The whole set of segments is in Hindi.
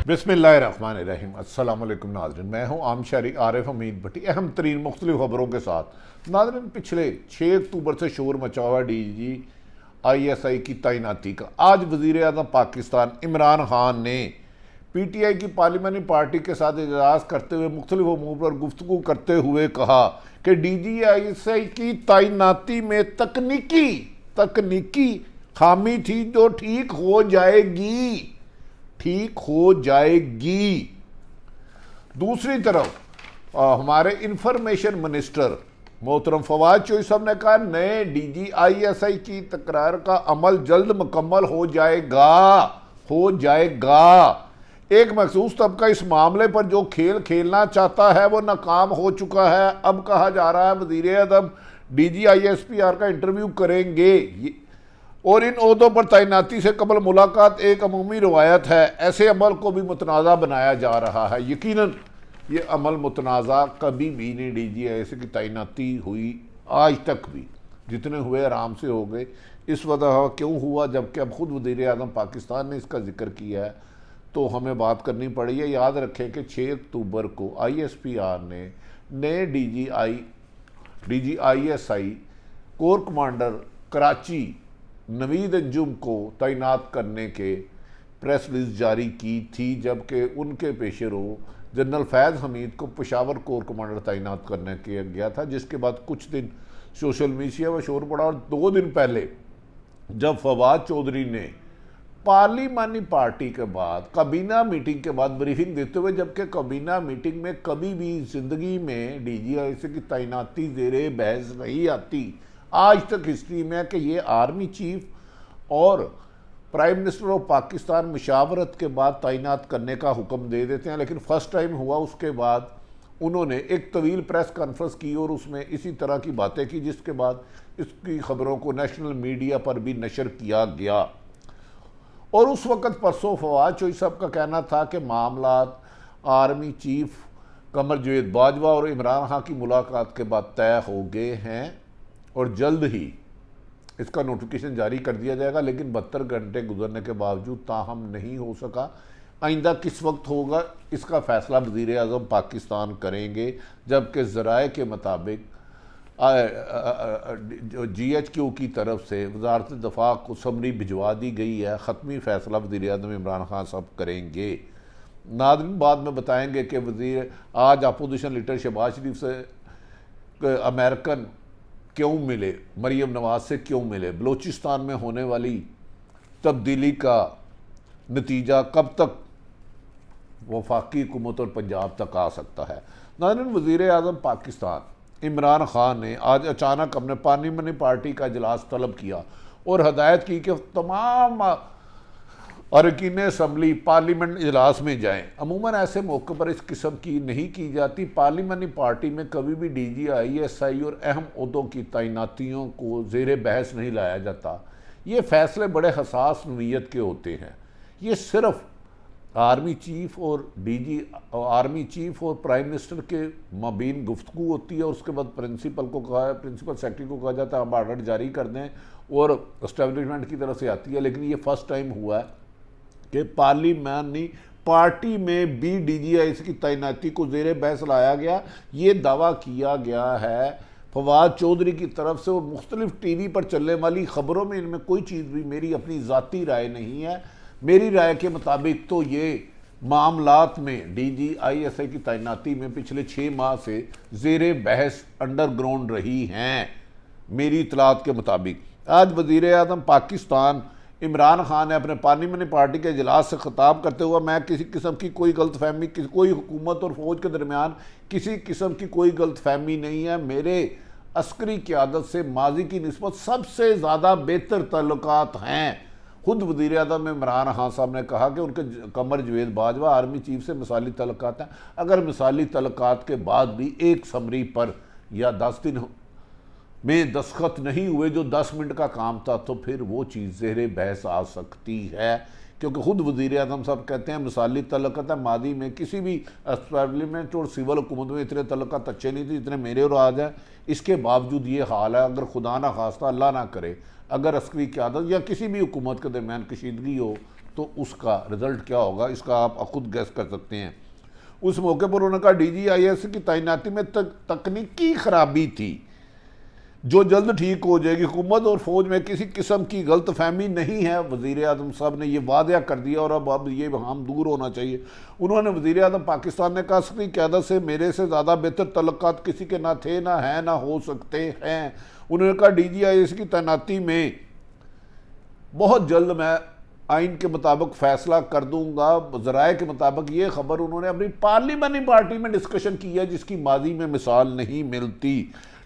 बिस्मिल्लाहिर्रहमानिर्रहीम। अस्सलाम वालेकुम नाज़रीन, मैं हूँ आम शहरी आरिफ हमीद भट्टी। अहम तरीन मुख्तलिफ खबरों के साथ नाज़रीन, पिछले 6 अक्टूबर से शोर मचा हुआ DGI की तैनाती का। आज वज़ीर आज़म पाकिस्तान इमरान खान ने PTI की पार्लियामानी पार्टी के साथ इजलास करते हुए मुख्तलिफ अमूर पर गुफ्तगू करते हुए कहा कि DGI की तैनाती में तकनीकी खामी थी जो ठीक हो जाएगी। दूसरी तरफ हमारे इंफॉर्मेशन मिनिस्टर मोहतरम फवाद चौधरी साहब ने कहा नए DGI की तकरार का अमल जल्द मुकम्मल हो जाएगा। एक मखसूस तबका इस मामले पर जो खेल खेलना चाहता है वो नाकाम हो चुका है। अब कहा जा रहा है वज़ीर आज़म DGI SPR का इंटरव्यू करेंगे और इन ओहदों पर तैनाती से कबल मुलाकात एक अमूमी रवायत है। ऐसे अमल को भी मुतनाज़ा बनाया जा रहा है। यकीनन ये अमल मुतनाज़ा कभी भी नहीं DGI की तैनाती हुई, आज तक भी जितने हुए आराम से हो गए। इस वजह क्यों हुआ, जबकि अब ख़ुद वज़ीर आज़म पाकिस्तान ने इसका जिक्र किया है तो हमें बात करनी पड़ी है। याद रखें कि 6 अक्टूबर को ISPR ने नए DGI core commander Karachi Naveed Anjum को तैनात करने के प्रेस रिलीज जारी की थी, जबकि उनके पेशरो जनरल फैज़ हमीद को पेशावर कोर कमांडर तैनात करने किया गया था। जिसके बाद कुछ दिन सोशल मीडिया में शोर पड़ा और 2 दिन पहले जब फवाद चौधरी ने पार्लिमानी पार्टी के बाद काबीना मीटिंग के बाद ब्रीफिंग देते हुए, जबकि काबीना मीटिंग में कभी भी ज़िंदगी में DGI की तैनाती ज़ेरे बहस नहीं आती आज तक हिस्ट्री में, कि ये आर्मी चीफ और प्राइम मिनिस्टर ऑफ पाकिस्तान मुशावरत के बाद तैनात करने का हुक्म दे देते हैं। लेकिन फर्स्ट टाइम हुआ, उसके बाद उन्होंने एक तवील प्रेस कॉन्फ्रेंस की और उसमें इसी तरह की बातें की, जिसके बाद इसकी खबरों को नेशनल मीडिया पर भी नशर किया गया। और उस वक़्त परसों फवाद चौधरी साहब का कहना था कि मामलात आर्मी चीफ कमर जावेद बाजवा और इमरान खान की मुलाकात के बाद तय हो गए हैं और जल्द ही इसका नोटिफिकेशन जारी कर दिया जाएगा। लेकिन 72 घंटे गुजरने के बावजूद ताहम नहीं हो सका। आइंदा किस वक्त होगा इसका फ़ैसला वज़ीर आज़म पाकिस्तान करेंगे, जबकि ज़राए के मुताबिक GHQ की तरफ से वज़ारत दफ़ा को समरी भिजवा दी गई है। ख़त्मी फ़ैसला वज़ीर आज़म इमरान खान साहब करेंगे। नाज़रीन बाद में बताएंगे कि वज़ीर आज अपोजिशन लीडर शहबाज शरीफ से अमेरिकन क्यों मिले, मरीम नवाज से क्यों मिले, बलूचिस्तान में होने वाली तब्दीली का नतीजा कब तक वफाकी हुकूमत और पंजाब तक आ सकता है। नाज़रीन, वज़ीर आज़म पाकिस्तान इमरान खान ने आज अचानक अपने पार्लियामानी पार्टी का इजलास तलब किया और हदायत की कि तमाम अरकान असम्बली पार्लियामेंट इजलास में जाएं। अमूमन ऐसे मौक़े पर इस किस्म की नहीं की जाती। पार्लियामानी पार्टी में कभी भी DGI और अहम ओहदों की तैनातियों को ज़ेरे बहस नहीं लाया जाता। ये फ़ैसले बड़े हसास नौइयत के होते हैं। ये सिर्फ़ आर्मी चीफ और प्राइम मिनिस्टर के माबीन गुफ्तगू होती है और उसके बाद प्रिंसिपल सेक्रेटरी को कहा जाता है आप आर्डर जारी कर दें और एस्टेब्लिशमेंट की तरफ से आती है। लेकिन ये फर्स्ट टाइम हुआ है कि पार्लियामानी पार्टी में भी DGI की तैनाती को ज़ेरे बहस लाया गया। ये दावा किया गया है फवाद चौधरी की तरफ से और मुख्तलिफ TV पर चलने वाली ख़बरों में इनमें कोई चीज़ भी मेरी अपनी ज़ाती राय नहीं है। मेरी राय के मुताबिक तो ये मामलात में DGI की तैनाती में पिछले 6 माह से ज़ेरे बहस अंडरग्राउंड रही हैं। मेरी इतलात के मुताबिक आज वज़ीर आज़म पाकिस्तान इमरान खान ने अपने पार्लियामानी पार्टी के इजलास से खिताब करते हुए मैं किसी किस्म की कोई गलतफहमी, कोई हुकूमत और फ़ौज के दरमियान किसी किस्म की कोई गलतफहमी नहीं है। मेरे अस्करी क़यादत से माजी की निस्बत सबसे ज़्यादा बेहतर ताल्लुकात हैं। खुद वज़ीर आज़म इमरान खान साहब ने कहा कि उनके कमर जावेद बाजवा आर्मी चीफ से मिसाली तल्लुकात हैं। अगर मिसाली तल्लुकात के बाद भी एक समरी पर या 10 दिन में दस्तखत नहीं हुए जो 10 मिनट का काम था, तो फिर वो चीज़ ज़ेरे बहस आ सकती है। क्योंकि खुद वज़ीर आज़म साहब कहते हैं मिसाली तल्लुकात है। मादी में किसी भी एस्टेब्लिशमेंट और सिविल हुकूमत में इतने तल्लुकात अच्छे नहीं थे जितने मेरे और आज हैं। इसके बावजूद ये हाल है। अगर खुदा ना खास्ता अल्लाह ना करे अगर अस्करी क़यादत या किसी भी हुकूमत के दरमियान कशीदगी हो तो उसका रिज़ल्ट क्या होगा, इसका आप खुद गैस कर सकते हैं। उस मौके पर उन्होंने कहा DGIS की तैनाती में तकनीकी खराबी थी जो जल्द ठीक हो जाएगी। हुकूमत और फौज में किसी किस्म की गलत फहमी नहीं है, वज़ीर आज़म साहब ने यह वादा कर दिया और अब ये हम दूर होना चाहिए। उन्होंने वज़ीर आज़म पाकिस्तान ने कहा अस्करी क़यादत से मेरे से ज़्यादा बेहतर तल्लुकात किसी के ना थे, ना हैं, ना हो सकते हैं। उन्होंने कहा DGIS की तैनाती में बहुत जल्द मैं आइन के मुताबिक फ़ैसला कर दूंगा। ज़राए के मुताबिक ये खबर उन्होंने अपनी पार्लियामेंट्री पार्टी में डिस्कशन की है जिसकी माजी में मिसाल नहीं मिलती।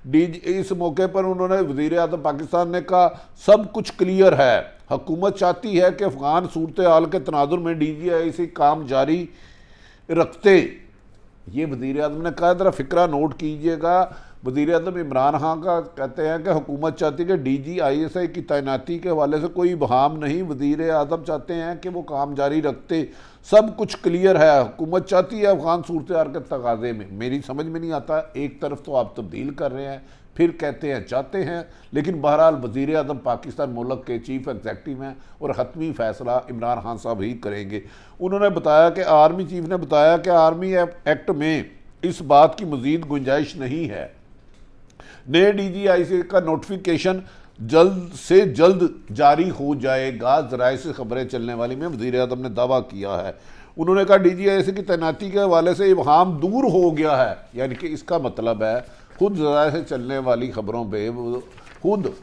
इस मौके पर उन्होंने वज़ीर आज़म पाकिस्तान ने कहा सब कुछ क्लियर है, हुकूमत चाहती है कि अफ़गान सूरत हाल के तनाजुर में DGIS काम जारी रखते। ये वज़ीर आज़म ने कहा, ज़रा फ़िक्रा नोट कीजिएगा। वज़ीर आज़म इमरान खान का कहते हैं कि हुकूमत चाहती है कि DGIS की तैनाती के हवाले से कोई बहाम नहीं, वज़ीर आज़म चाहते हैं कि वो काम जारी रखते। सब कुछ क्लियर है, हुकूमत चाहती है अफ़गान सूरत हाल के तकाज़े में। मेरी समझ में नहीं आता, एक तरफ तो आप तब्दील कर रहे हैं, फिर कहते हैं चाहते हैं, लेकिन बहरहाल वज़ीर आज़म पाकिस्तान मुल्क के चीफ एग्जेक्टिव हैं और हतमी फ़ैसला इमरान खान साहब ही करेंगे। उन्होंने बताया कि आर्मी चीफ ने बताया कि आर्मी एक्ट में इस बात की मज़ीद गुंजाइश नहीं है। नए DGIS का नोटिफिकेशन जल्द से जल्द जारी हो जाएगा, ज़राए से खबरें चलने वाली में वज़ीर आज़म ने दावा किया है। उन्होंने कहा DGIS की तैनाती के हवाले से इबहाम दूर हो गया है, यानी कि इसका मतलब है खुद ज़राए से चलने वाली खबरों पे खुद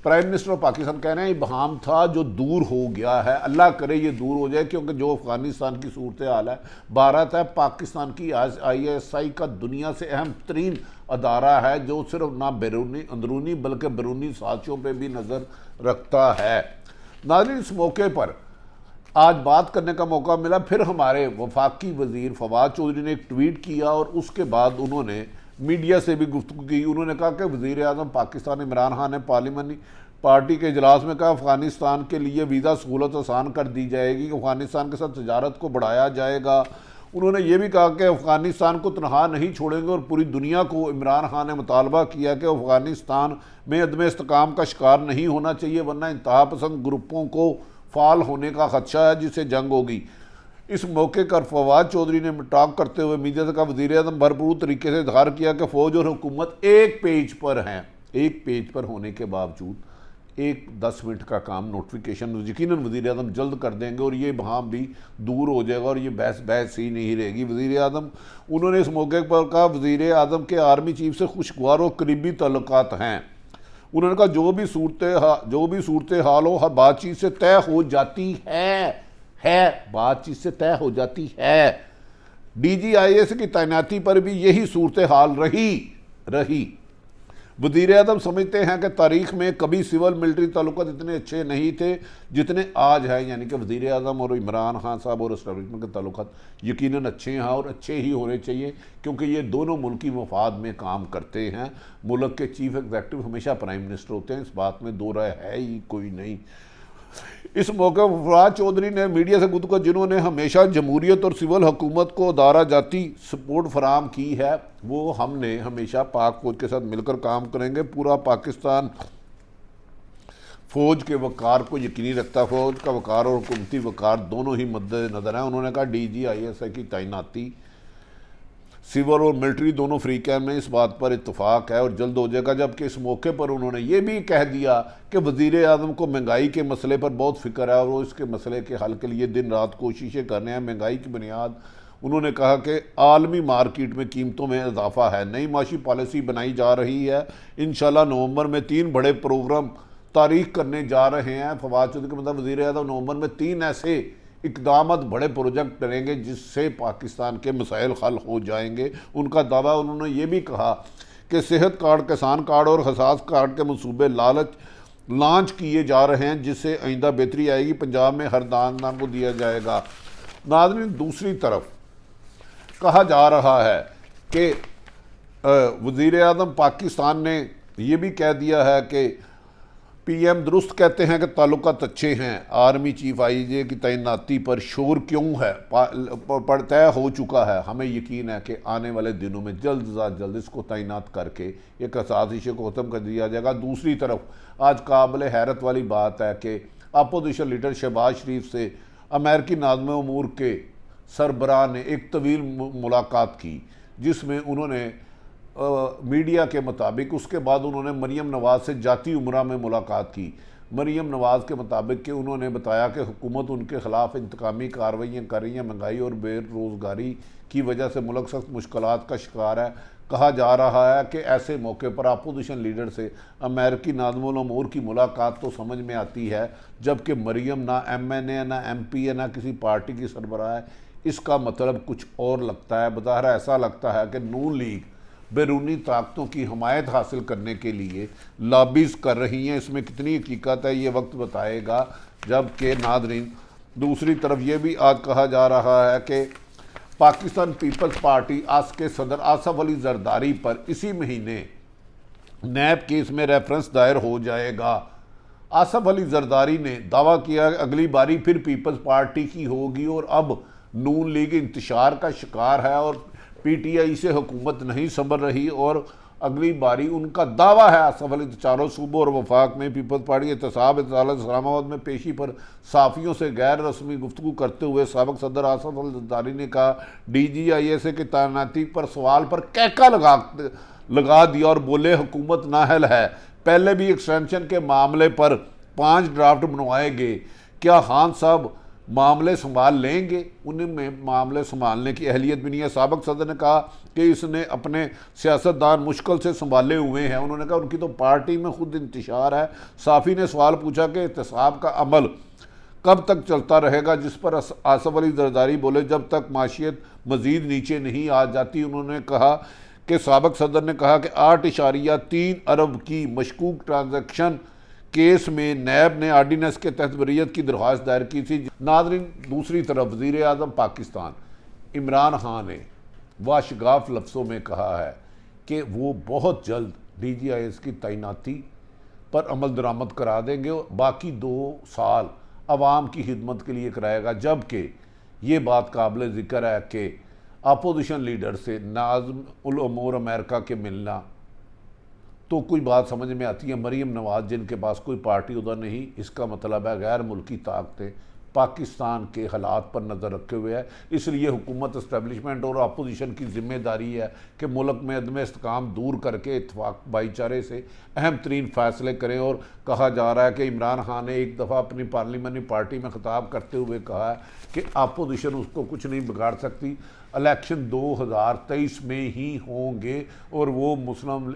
प्राइम मिनिस्टर ऑफ पाकिस्तान कह रहे हैं इबहाम था जो दूर हो गया है। अल्लाह करे ये दूर हो जाए, क्योंकि जो अफ़गानिस्तान की सूरत हाल है, भारत है पाकिस्तान की आज ISI का दुनिया से अहम तरीन अदारा है जो सिर्फ ना बैरूनी अंदरूनी बल्कि बैरूनी साजिशों पर भी नज़र रखता है। नाज़रीन, इस मौके पर आज बात करने का मौका मिला। फिर हमारे वफाकी वज़ीर फवाद चौधरी ने एक ट्वीट किया और उसके बाद उन्होंने मीडिया से भी गुफ्तगू की। उन्होंने कहा कि वज़ीर आज़म पाकिस्तान इमरान खान ने पार्लियामेंट्री पार्टी के इजलास में कहा अफ़गानिस्तान के लिए वीज़ा सहूलत आसान कर दी जाएगी, अफ़गानिस्तान के साथ तजारत को बढ़ाया जाएगा। उन्होंने ये भी कहा कि अफ़गानिस्तान को तनहा नहीं छोड़ेंगे और पूरी दुनिया को इमरान खान ने मुतालबा किया कि अफ़गानिस्तान में अदम इस्तेकाम का शिकार नहीं होना चाहिए, वरना इंतहा पसंद ग्रुपों को फाल होने का खदशा है जिससे जंग होगी। इस मौके पर फवाद चौधरी ने टॉक करते हुए मीडिया से कहा वज़ीर आज़म भरपूर तरीके से इजहार किया कि फ़ौज और हुकूमत एक पेज पर हैं। एक पेज पर होने के बावजूद एक 10 मिनट का काम नोटिफिकेशन यकीनन वज़ीर आज़म जल्द कर देंगे और ये बहाम भी दूर हो जाएगा और ये बहस ही नहीं रहेगी। वज़ीर आज़म उन्होंने इस मौके पर कहा वज़ीर आज़म के आर्मी चीफ से खुशगवार और करीबी ताल्लुकात हैं। उन्होंने कहा जो भी सूरत हाल हो बातचीत से तय हो जाती है बातचीत से तय हो जाती है। DGIS की तैनाती पर भी यही सूरत हाल रही। वज़ीर आज़म समझते हैं कि तारीख में कभी सिविल मिलिट्री ताल्लुकात इतने अच्छे नहीं थे जितने आज हैं, यानी कि वज़ीर आज़म और इमरान खान साहब और एस्टेब्लिशमेंट के ताल्लुकात यकीनन अच्छे हैं और अच्छे ही होने चाहिए, क्योंकि ये दोनों मुल्की मफाद में काम करते हैं। मुल्क के चीफ एग्जेक्टिव हमेशा प्राइम मिनिस्टर होते हैं, इस बात में दो राय है ही कोई नहीं। इस मौके पर फवाद चौधरी ने मीडिया से गुफ्तगू जिन्होंने हमेशा जमहूरियत और सिविल हुकूमत को अदारा जाती सपोर्ट फराम की है, वो हमने हमेशा पाक फौज के साथ मिलकर काम करेंगे। पूरा पाकिस्तान फ़ौज के वक़ार को यकीनी रखता, फ़ौज का वक़ार और हुकूमती वक़ार दोनों ही मद्देनज़र हैं। उन्होंने कहा DGIS की तैनाती सिविल और मिलिट्री दोनों फ्री कैम्प में इस बात पर इत्तफाक है और जल्द हो जाएगा। जबकि इस मौके पर उन्होंने ये भी कह दिया कि वज़ीर आज़म को महंगाई के मसले पर बहुत फ़िक्र है और वो इसके मसले के हल के लिए दिन रात कोशिशें कर रहे हैं। महंगाई की बुनियाद उन्होंने कहा कि आलमी मार्केट में कीमतों में इजाफा है, नई माशी पॉलिसी बनाई जा रही है। इंशाल्लाह नवंबर में 3 बड़े प्रोग्राम तारीख करने जा रहे हैं। फवाद चौधरी के मतलब वज़ीर आज़म नवंबर में 3 ऐसे इकदाम बड़े प्रोजेक्ट करेंगे जिससे पाकिस्तान के मसाइल हल हो जाएंगे। उनका दावा, उन्होंने ये भी कहा कि सेहत कार्ड, किसान कार्ड और हसास कार्ड के मनसूबे लॉन्च किए जा रहे हैं जिससे आइंदा बेहतरी आएगी, पंजाब में हर दानदान को दिया जाएगा। नाज़रीन, दूसरी तरफ कहा जा रहा है कि वज़ीर आज़म पाकिस्तान ने यह भी कह दिया है कि पीएम दुरुस्त कहते हैं कि ताल्लुकात अच्छे हैं। आर्मी चीफ आईजी की तैनाती पर शोर क्यों है, तय हो चुका है। हमें यकीन है कि आने वाले दिनों में जल्द से जल्द इसको तैनात करके एक साजिश को ख़त्म कर दिया जाएगा। दूसरी तरफ आज काबिल हैरत वाली बात है कि अपोजिशन लीडर शहबाज शरीफ से अमेरिकी नाज़िम उमूर के सरबराह ने एक तवील मुलाकात की, जिसमें उन्होंने मीडिया के मुताबिक उसके बाद उन्होंने मरीम नवाज़ से जाती उम्रा में मुलाकात की। मरीम नवाज़ के मुताबिक कि उन्होंने बताया कि हुकूमत उनके ख़िलाफ़ इंतकामी कार्रवाइयाँ कर रही हैं, महंगाई और बेरोज़गारी की वजह से मुल्क सख्त मुश्किलात का शिकार है। कहा जा रहा है कि ऐसे मौके पर अपोजिशन लीडर से अमेरिकी नाज़िम उमूर की मुलाकात तो समझ में आती है, जबकि मरीम ना MNA ना MP है ना किसी पार्टी की सरबराह है। इसका मतलब कुछ और लगता है। बज़ाहिर ऐसा लगता है कि नून लीग बैरूनी ताकतों की हमायत हासिल करने के लिए लॉबीज़ कर रही हैं। इसमें कितनी हकीकत है ये वक्त बताएगा। जबकि नादरीन दूसरी तरफ ये भी आज कहा जा रहा है कि पाकिस्तान पीपल्स पार्टी आस के सदर आसफ अली जरदारी पर इसी महीने नैब केस में रेफरेंस दायर हो जाएगा। आसफ अली जरदारी ने दावा किया कि अगली बारी फिर पीपल्स पार्टी की होगी और अब नून लीग इंतशार का शिकार है और PTI से हुकूमत नहीं संभल रही और अगली बारी उनका दावा है। आसफ अली चारों सूबों और वफाक में पीपल्स पार्टी एहतसाब इस्लामाबाद में पेशी पर साफ़ियों से गैर रस्मी गुफ्तगू करते हुए साबिक़ सदर आसफ अली जरदारी ने कहा DGISA की तैनाती पर सवाल पर कहका लगा दिया और बोले हुकूमत नाअहल है। पहले भी एक्सटेंशन के मामले पर 5 ड्राफ्ट बनवाए गए, क्या खान साहब मामले संभाल लेंगे? उनमें मामले संभालने की अहलियत भी नहीं है। साबिक़ सदर ने कहा कि इसने अपने सियासतदान मुश्किल से संभाले हुए हैं। उन्होंने कहा उनकी तो पार्टी में खुद इंतशार है। साफ़ी ने सवाल पूछा कि एहतसाब का अमल कब तक चलता रहेगा, जिस पर आसफ अली जरदारी बोले जब तक माशियत मज़ीद नीचे नहीं आ जाती। उन्होंने कहा कि साबिक़ सदर ने कहा कि 8.3 अरब की मशकूक ट्रांजैक्शन केस में नैब ने आर्डीनेंस के तहत बरीयत की दरख्वास्त दायर की थी। नाज़रीन दूसरी तरफ वज़ीर आज़म पाकिस्तान इमरान खान ने वाशगाफ लफ्ज़ों में कहा है कि वो बहुत जल्द DGIS की तैनाती पर अमल दरामद करा देंगे और बाकी 2 साल अवाम की खिदमत के लिए कराएगा। जबकि ये बात काबिल ज़िक्र है कि अपोजिशन लीडर से नाज़िम उल उमूर अमेरिका के मिलना तो कोई बात समझ में आती है। मरीम नवाज़ जिनके पास कोई पार्टी उधर नहीं, इसका मतलब है गैर मुल्की ताकतें पाकिस्तान के हालात पर नज़र रखे हुए है। इसलिए हुकूमत इस्टेब्लिशमेंट और अपोजिशन की जिम्मेदारी है कि मुल्क में अदम इस्तेकाम दूर करके इत्तफाक भाईचारे से अहम तरीन फ़ैसले करें। और कहा जा रहा है कि इमरान खान ने एक दफ़ा अपनी पार्लियामानी पार्टी में खिताब करते हुए कहा है कि अपोजिशन उसको कुछ नहीं बिगाड़ सकती। इलेक्शन 2023 में ही होंगे और वो मुस्लिम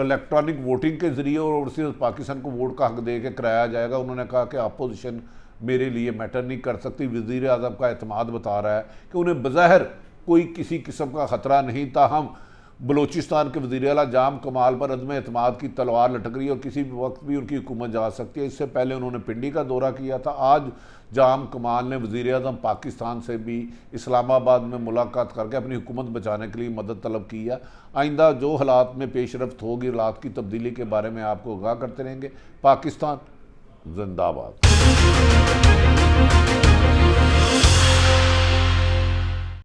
इलेक्ट्रॉनिक वोटिंग के ज़रिए और ओवरसीज़ पाकिस्तान को वोट का हक दे के कराया जाएगा। उन्होंने कहा कि अपोजिशन मेरे लिए मैटर नहीं कर सकती। वज़ीर आज़म का एतमाद बता रहा है कि उन्हें बज़ाहिर कोई किसी किस्म का ख़तरा नहीं था। हम बलूचिस्तान के वज़ीर आला जाम कमाल पर अदम एतमाद की तलवार लटक रही है और किसी भी वक्त भी उनकी हुकूमत जा सकती है। इससे पहले उन्होंने पिंडी का दौरा किया था। आज जाम कमाल ने वज़ीर आज़म पाकिस्तान से भी इस्लामाबाद में मुलाकात करके अपनी हुकूमत बचाने के लिए मदद तलब की है। आइंदा जो हालात में पेश रफ्त होगी, हालात की तब्दीली के बारे में आपको आगाह करते रहेंगे। पाकिस्तान जिंदाबाद।